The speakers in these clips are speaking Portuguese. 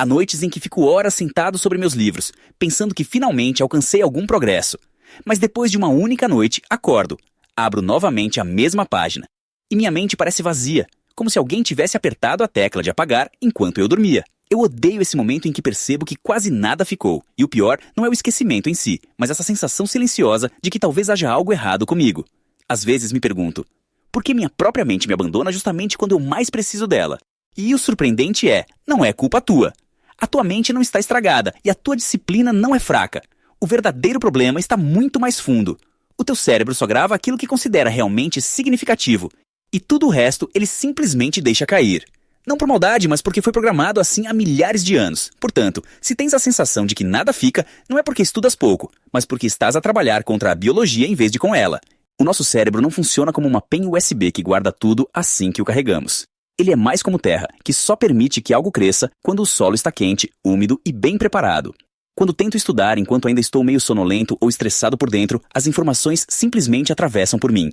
Há noites em que fico horas sentado sobre meus livros, pensando que finalmente alcancei algum progresso. Mas depois de uma única noite, acordo, abro novamente a mesma página. E minha mente parece vazia, como se alguém tivesse apertado a tecla de apagar enquanto eu dormia. Eu odeio esse momento em que percebo que quase nada ficou. E o pior não é o esquecimento em si, mas essa sensação silenciosa de que talvez haja algo errado comigo. Às vezes me pergunto, por que minha própria mente me abandona justamente quando eu mais preciso dela? E o surpreendente não é culpa tua. A tua mente não está estragada e a tua disciplina não é fraca. O verdadeiro problema está muito mais fundo. O teu cérebro só grava aquilo que considera realmente significativo. E tudo o resto ele simplesmente deixa cair. Não por maldade, mas porque foi programado assim há milhares de anos. Portanto, se tens a sensação de que nada fica, não é porque estudas pouco, mas porque estás a trabalhar contra a biologia em vez de com ela. O nosso cérebro não funciona como uma pen USB que guarda tudo assim que o carregamos. Ele é mais como terra, que só permite que algo cresça quando o solo está quente, úmido e bem preparado. Quando tento estudar enquanto ainda estou meio sonolento ou estressado por dentro, as informações simplesmente atravessam por mim.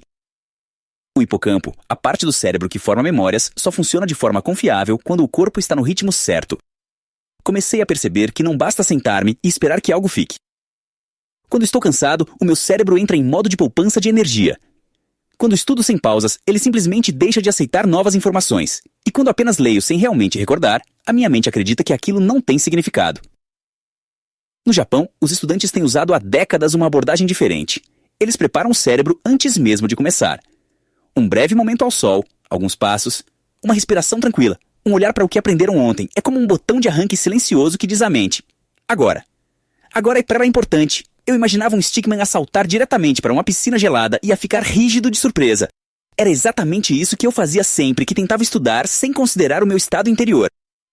O hipocampo, a parte do cérebro que forma memórias, só funciona de forma confiável quando o corpo está no ritmo certo. Comecei a perceber que não basta sentar-me e esperar que algo fique. Quando estou cansado, o meu cérebro entra em modo de poupança de energia. Quando estudo sem pausas, ele simplesmente deixa de aceitar novas informações. E quando apenas leio sem realmente recordar, a minha mente acredita que aquilo não tem significado. No Japão, os estudantes têm usado há décadas uma abordagem diferente. Eles preparam o cérebro antes mesmo de começar. Um breve momento ao sol, alguns passos, uma respiração tranquila, um olhar para o que aprenderam ontem. É como um botão de arranque silencioso que diz à mente: agora. Agora é importante. Eu imaginava um stickman a saltar diretamente para uma piscina gelada e a ficar rígido de surpresa. Era exatamente isso que eu fazia sempre que tentava estudar sem considerar o meu estado interior.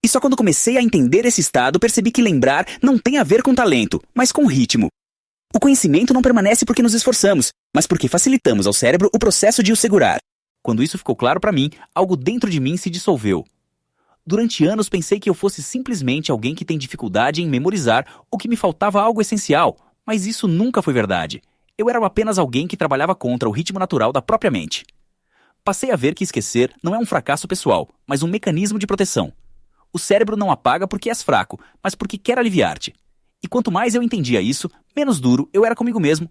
E só quando comecei a entender esse estado percebi que lembrar não tem a ver com talento, mas com ritmo. O conhecimento não permanece porque nos esforçamos, mas porque facilitamos ao cérebro o processo de o segurar. Quando isso ficou claro para mim, algo dentro de mim se dissolveu. Durante anos pensei que eu fosse simplesmente alguém que tem dificuldade em memorizar ou que me faltava algo essencial. Mas isso nunca foi verdade. Eu era apenas alguém que trabalhava contra o ritmo natural da própria mente. Passei a ver que esquecer não é um fracasso pessoal, mas um mecanismo de proteção. O cérebro não apaga porque és fraco, mas porque quer aliviar-te. E quanto mais eu entendia isso, menos duro eu era comigo mesmo.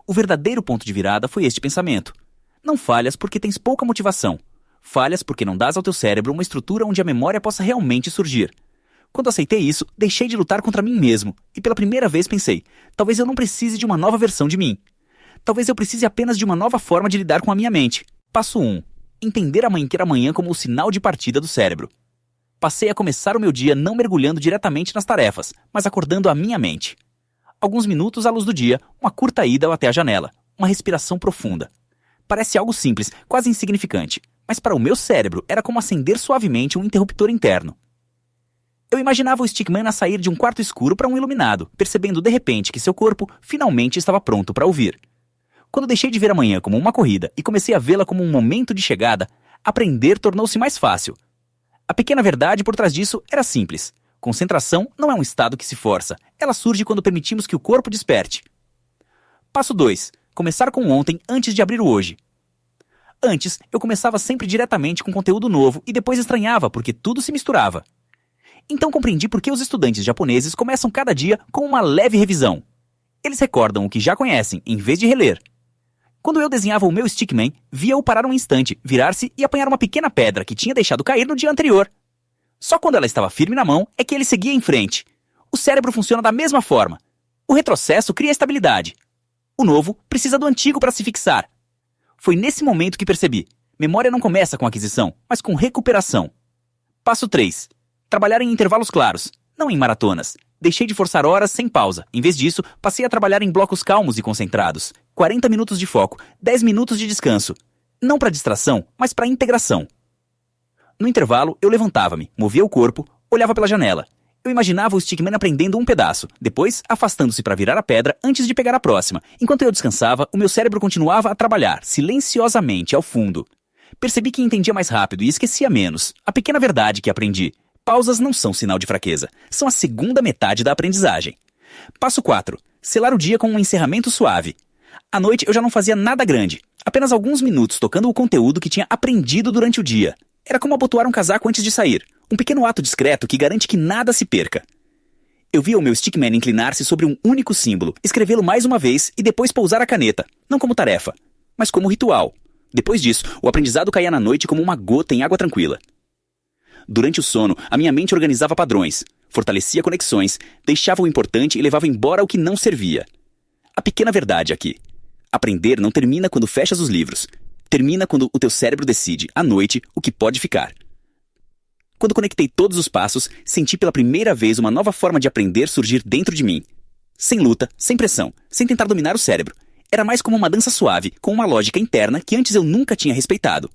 O verdadeiro ponto de virada foi este pensamento. Não falhas porque tens pouca motivação. Falhas porque não dás ao teu cérebro uma estrutura onde a memória possa realmente surgir. Quando aceitei isso, deixei de lutar contra mim mesmo e pela primeira vez pensei, talvez eu não precise de uma nova versão de mim. Talvez eu precise apenas de uma nova forma de lidar com a minha mente. Passo 1. Entender amanhã como o sinal de partida do cérebro. Passei a começar o meu dia não mergulhando diretamente nas tarefas, mas acordando a minha mente. Alguns minutos à luz do dia, uma curta ida até a janela, uma respiração profunda. Parece algo simples, quase insignificante, mas para o meu cérebro era como acender suavemente um interruptor interno. Eu imaginava o stickman a sair de um quarto escuro para um iluminado, percebendo de repente que seu corpo finalmente estava pronto para ouvir. Quando deixei de ver a manhã como uma corrida e comecei a vê-la como um momento de chegada, aprender tornou-se mais fácil. A pequena verdade por trás disso era simples. Concentração não é um estado que se força, ela surge quando permitimos que o corpo desperte. Passo 2. Começar com ontem antes de abrir o hoje. Antes, eu começava sempre diretamente com conteúdo novo e depois estranhava porque tudo se misturava. Então compreendi por que os estudantes japoneses começam cada dia com uma leve revisão. Eles recordam o que já conhecem, em vez de reler. Quando eu desenhava o meu stickman, via-o parar um instante, virar-se e apanhar uma pequena pedra que tinha deixado cair no dia anterior. Só quando ela estava firme na mão é que ele seguia em frente. O cérebro funciona da mesma forma. O retrocesso cria estabilidade. O novo precisa do antigo para se fixar. Foi nesse momento que percebi. Memória não começa com aquisição, mas com recuperação. Passo 3. Trabalhar em intervalos claros, não em maratonas. Deixei de forçar horas sem pausa. Em vez disso, passei a trabalhar em blocos calmos e concentrados. 40 minutos de foco, 10 minutos de descanso. Não para distração, mas para integração. No intervalo, eu levantava-me, movia o corpo, olhava pela janela. Eu imaginava o stickman aprendendo um pedaço, depois afastando-se para virar a pedra antes de pegar a próxima. Enquanto eu descansava, o meu cérebro continuava a trabalhar, silenciosamente, ao fundo. Percebi que entendia mais rápido e esquecia menos. A pequena verdade que aprendi. Pausas não são sinal de fraqueza, são a segunda metade da aprendizagem. Passo 4. Selar o dia com um encerramento suave. À noite eu já não fazia nada grande, apenas alguns minutos tocando o conteúdo que tinha aprendido durante o dia. Era como abotoar um casaco antes de sair. Um pequeno ato discreto que garante que nada se perca. Eu via o meu Stickman inclinar-se sobre um único símbolo, escrevê-lo mais uma vez e depois pousar a caneta, não como tarefa, mas como ritual. Depois disso, o aprendizado caía na noite como uma gota em água tranquila. Durante o sono, a minha mente organizava padrões, fortalecia conexões, deixava o importante e levava embora o que não servia. A pequena verdade aqui. Aprender não termina quando fechas os livros. Termina quando o teu cérebro decide, à noite, o que pode ficar. Quando conectei todos os passos, senti pela primeira vez uma nova forma de aprender surgir dentro de mim. Sem luta, sem pressão, sem tentar dominar o cérebro. Era mais como uma dança suave, com uma lógica interna que antes eu nunca tinha respeitado.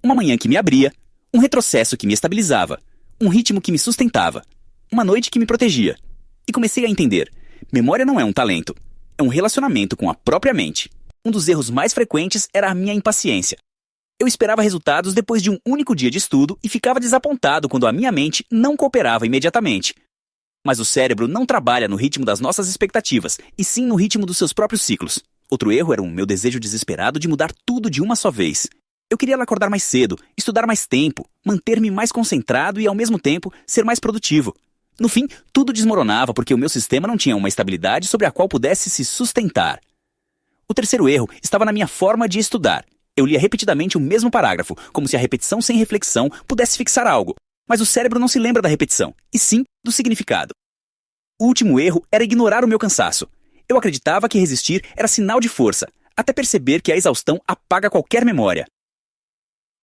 Uma manhã que me abria, um retrocesso que me estabilizava, um ritmo que me sustentava, uma noite que me protegia. E comecei a entender. Memória não é um talento, é um relacionamento com a própria mente. Um dos erros mais frequentes era a minha impaciência. Eu esperava resultados depois de um único dia de estudo e ficava desapontado quando a minha mente não cooperava imediatamente. Mas o cérebro não trabalha no ritmo das nossas expectativas, e sim no ritmo dos seus próprios ciclos. Outro erro era o meu desejo desesperado de mudar tudo de uma só vez. Eu queria acordar mais cedo, estudar mais tempo, manter-me mais concentrado e, ao mesmo tempo, ser mais produtivo. No fim, tudo desmoronava porque o meu sistema não tinha uma estabilidade sobre a qual pudesse se sustentar. O terceiro erro estava na minha forma de estudar. Eu lia repetidamente o mesmo parágrafo, como se a repetição sem reflexão pudesse fixar algo. Mas o cérebro não se lembra da repetição, e sim do significado. O último erro era ignorar o meu cansaço. Eu acreditava que resistir era sinal de força, até perceber que a exaustão apaga qualquer memória.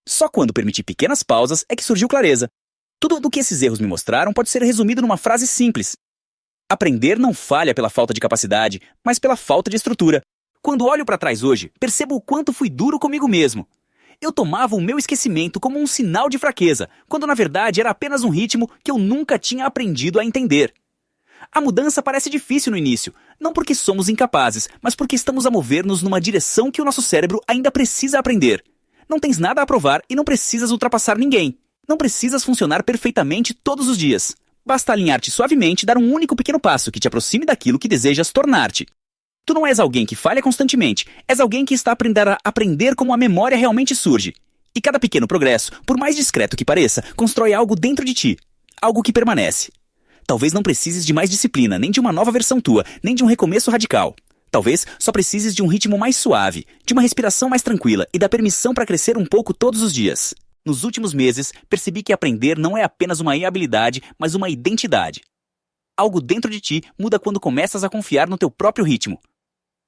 Só quando permiti pequenas pausas é que surgiu clareza. Tudo do que esses erros me mostraram pode ser resumido numa frase simples. Aprender não falha pela falta de capacidade, mas pela falta de estrutura. Quando olho para trás hoje, percebo o quanto fui duro comigo mesmo. Eu tomava o meu esquecimento como um sinal de fraqueza, quando na verdade era apenas um ritmo que eu nunca tinha aprendido a entender. A mudança parece difícil no início, não porque somos incapazes, mas porque estamos a mover-nos numa direção que o nosso cérebro ainda precisa aprender. Não tens nada a provar e não precisas ultrapassar ninguém. Não precisas funcionar perfeitamente todos os dias. Basta alinhar-te suavemente e dar um único pequeno passo que te aproxime daquilo que desejas tornar-te. Tu não és alguém que falha constantemente, és alguém que está aprendendo a aprender como a memória realmente surge. E cada pequeno progresso, por mais discreto que pareça, constrói algo dentro de ti, algo que permanece. Talvez não precises de mais disciplina, nem de uma nova versão tua, nem de um recomeço radical. Talvez só precises de um ritmo mais suave, de uma respiração mais tranquila e da permissão para crescer um pouco todos os dias. Nos últimos meses, percebi que aprender não é apenas uma habilidade, mas uma identidade. Algo dentro de ti muda quando começas a confiar no teu próprio ritmo.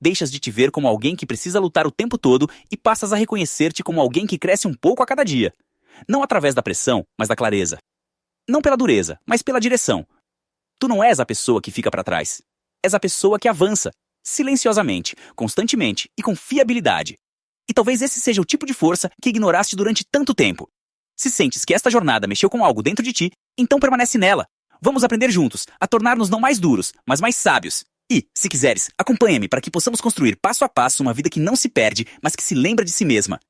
Deixas de te ver como alguém que precisa lutar o tempo todo e passas a reconhecer-te como alguém que cresce um pouco a cada dia. Não através da pressão, mas da clareza. Não pela dureza, mas pela direção. Tu não és a pessoa que fica para trás. És a pessoa que avança, silenciosamente, constantemente e com fiabilidade. E talvez esse seja o tipo de força que ignoraste durante tanto tempo. Se sentes que esta jornada mexeu com algo dentro de ti, então permanece nela. Vamos aprender juntos, a tornar-nos não mais duros, mas mais sábios. E, se quiseres, acompanha-me para que possamos construir passo a passo uma vida que não se perde, mas que se lembra de si mesma.